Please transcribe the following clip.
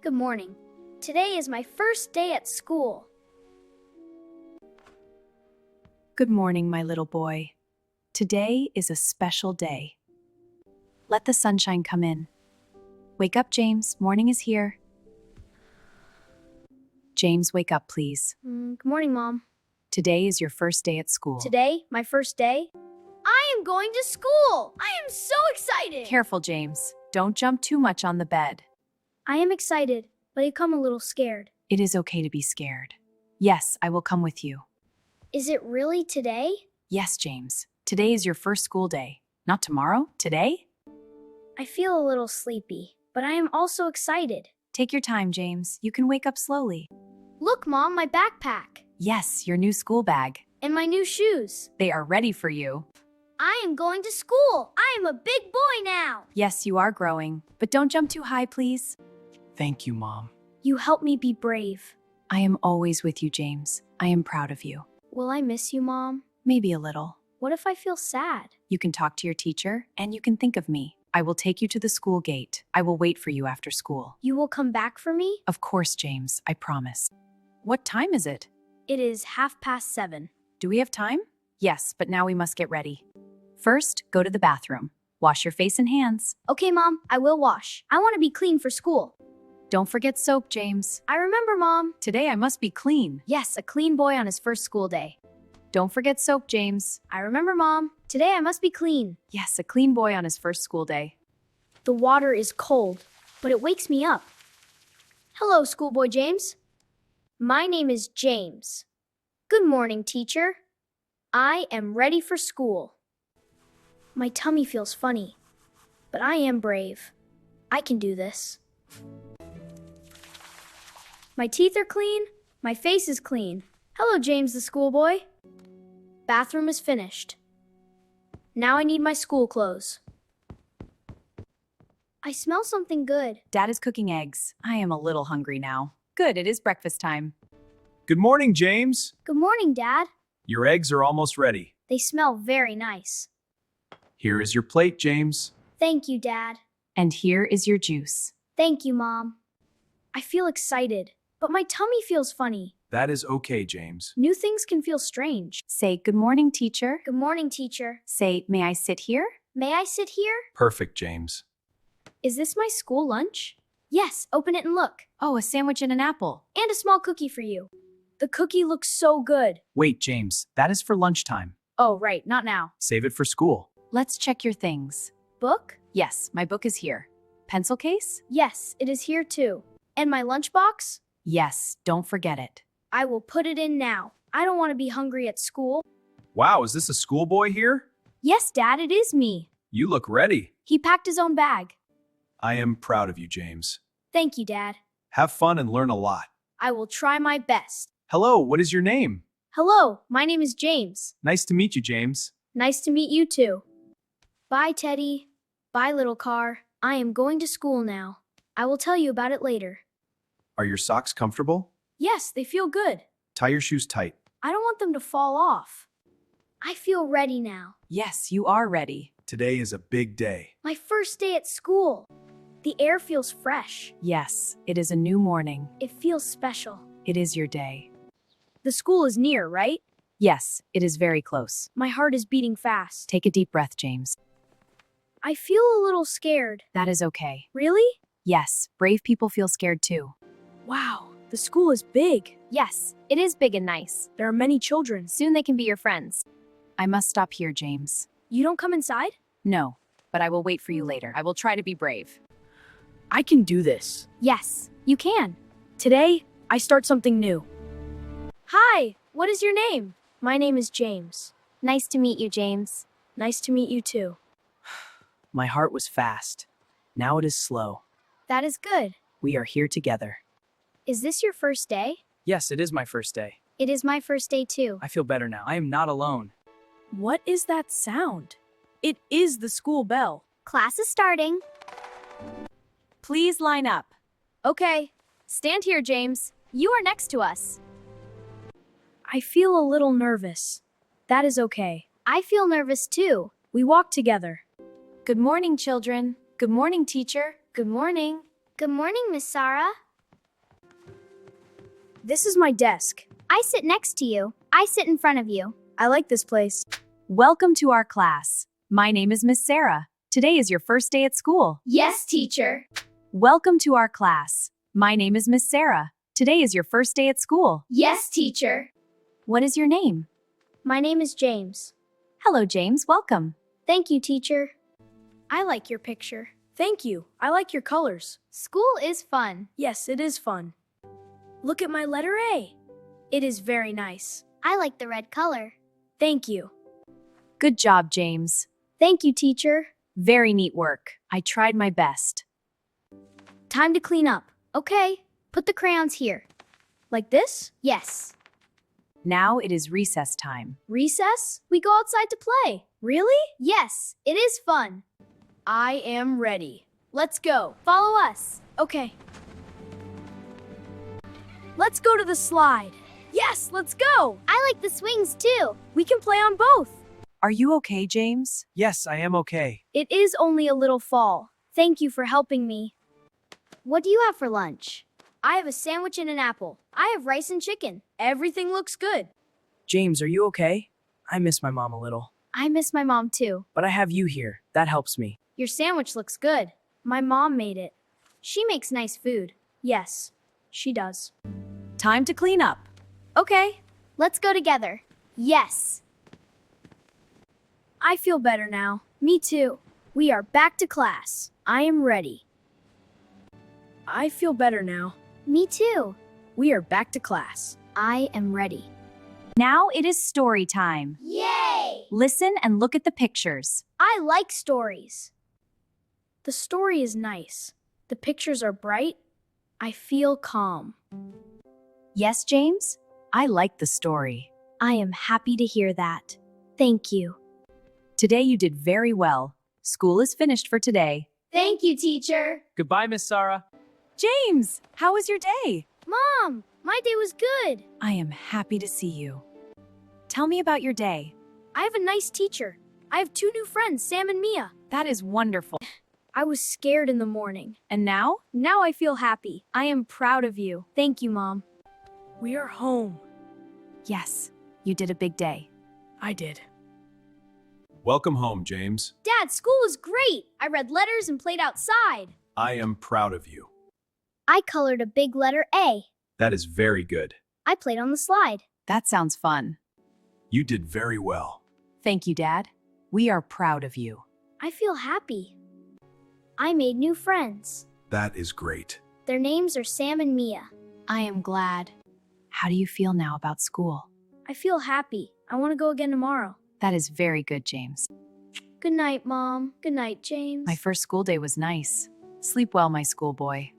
Good morning. Today is my first day at school. Good morning, my little boy. Today is a special day. Let the sunshine come in. Wake up, James. Morning is here. James, wake up, please. Good morning, Mom. Today is your first day at school. Today, my first day? I am going to school! I am so excited! Careful, James. Don't jump too much on the bed. I am excited, but I come a little scared. It is okay to be scared. Yes, I will come with you. Is it really today? Yes, James. Today is your first school day. Not tomorrow, today? I feel a little sleepy, but I am also excited. Take your time, James. You can wake up slowly. Look, Mom, my backpack. Yes, your new school bag. And my new shoes. They are ready for you. I am going to school. I am a big boy now. Yes, you are growing, but don't jump too high, please. Thank you, Mom. You help me be brave. I am always with you, James. I am proud of you. Will I miss you, Mom? Maybe a little. What if I feel sad? You can talk to your teacher, and you can think of me. I will take you to the school gate. I will wait for you after school. You will come back for me? Of course, James. I promise. What time is it? It is 7:30. Do we have time? Yes, but now we must get ready. First, go to the bathroom. Wash your face and hands. Okay, Mom, I will wash. I want to be clean for school. Don't forget soap, James. I remember, Mom. Today I must be clean. Yes, a clean boy on his first school day. Don't forget soap, James. I remember, Mom. Today I must be clean. Yes, a clean boy on his first school day. The water is cold, but it wakes me up. Hello, schoolboy James. My name is James. Good morning, teacher. I am ready for school. My tummy feels funny, but I am brave. I can do this. My teeth are clean. My face is clean. Hello, James the schoolboy. Bathroom is finished. Now I need my school clothes. I smell something good. Dad is cooking eggs. I am a little hungry now. Good, it is breakfast time. Good morning, James. Good morning, Dad. Your eggs are almost ready. They smell very nice. Here is your plate, James. Thank you, Dad. And here is your juice. Thank you, Mom. I feel excited, but my tummy feels funny. That is okay, James. New things can feel strange. Say, good morning, teacher. Good morning, teacher. Say, may I sit here? May I sit here? Perfect, James. Is this my school lunch? Yes, open it and look. Oh, a sandwich and an apple. And a small cookie for you. The cookie looks so good. Wait, James, that is for lunchtime. Oh, right, not now. Save it for school. Let's check your things. Book? Yes, my book is here. Pencil case? Yes, it is here too. And my lunchbox? Yes, don't forget it. I will put it in now. I don't want to be hungry at school. Wow, is this a schoolboy here? Yes, Dad, it is me. You look ready. He packed his own bag. I am proud of you, James. Thank you, Dad. Have fun and learn a lot. I will try my best. Hello, what is your name? Hello, my name is James. Nice to meet you, James. Nice to meet you too. Bye, Teddy. Bye, little car. I am going to school now. I will tell you about it later. Are your socks comfortable? Yes, they feel good. Tie your shoes tight. I don't want them to fall off. I feel ready now. Yes, you are ready. Today is a big day. My first day at school. The air feels fresh. Yes, it is a new morning. It feels special. It is your day. The school is near, right? Yes, it is very close. My heart is beating fast. Take a deep breath, James. I feel a little scared. That is okay. Really? Yes, brave people feel scared too. Wow, the school is big. Yes, it is big and nice. There are many children. Soon they can be your friends. I must stop here, James. You don't come inside? No, but I will wait for you later. I will try to be brave. I can do this. Yes, you can. Today, I start something new. Hi, what is your name? My name is James. Nice to meet you, James. Nice to meet you too. My heart was fast. Now it is slow. That is good. We are here together. Is this your first day? Yes, it is my first day. It is my first day too. I feel better now. I am not alone. What is that sound? It is the school bell. Class is starting. Please line up. Okay. Stand here, James. You are next to us. I feel a little nervous. That is okay. I feel nervous too. We walk together. Good morning, children. Good morning, teacher. Good morning. Good morning, Miss Sarah. This is my desk. I sit next to you. I sit in front of you. I like this place. Welcome to our class. My name is Miss Sarah. Today is your first day at school. Yes, teacher. Welcome to our class. My name is Miss Sarah. Today is your first day at school. Yes, teacher. What is your name? My name is James. Hello, James. Welcome. Thank you, teacher. I like your picture. Thank you. I like your colors. School is fun. Yes, it is fun. Look at my letter A. It is very nice. I like the red color. Thank you. Good job, James. Thank you, teacher. Very neat work. I tried my best. Time to clean up. Okay, put the crayons here. Like this? Yes. Now it is recess time. Recess? We go outside to play. Really? Yes, it is fun. I am ready. Let's go. Follow us. Okay. Let's go to the slide. Yes, let's go. I like the swings too. We can play on both. Are you okay, James? Yes, I am okay. It is only a little fall. Thank you for helping me. What do you have for lunch? I have a sandwich and an apple. I have rice and chicken. Everything looks good. James, are you okay? I miss my mom a little, I miss my mom too. but I have you here. That helps me. Your sandwich looks good. My mom made it. She makes nice food. Yes, she does. Time to clean up. Okay, let's go together. Yes. I feel better now. Me too. We are back to class. I am ready. I feel better now. Me too. We are back to class. I am ready. Now it is story time. Yay! Listen and look at the pictures. I like stories. The story is nice. The pictures are bright. I feel calm. Yes, James? I like the story. I am happy to hear that. Thank you. Today you did very well. School is finished for today. Thank you, teacher. Goodbye, Miss Sarah. James, how was your day? Mom, my day was good. I am happy to see you. Tell me about your day. I have a nice teacher. I have 2 new friends, Sam and Mia. That is wonderful. I was scared in the morning. And now? Now I feel happy. I am proud of you. Thank you, Mom. We are home. Yes, you did a big day. I did. Welcome home, James. Dad, school was great. I read letters and played outside. I am proud of you. I colored a big letter A. That is very good. I played on the slide. That sounds fun. You did very well. Thank you, Dad. We are proud of you. I feel happy. I made new friends. That is great. Their names are Sam and Mia. I am glad. How do you feel now about school? I feel happy. I want to go again tomorrow. That is very good, James. Good night, Mom. Good night, James. My first school day was nice. Sleep well, my schoolboy.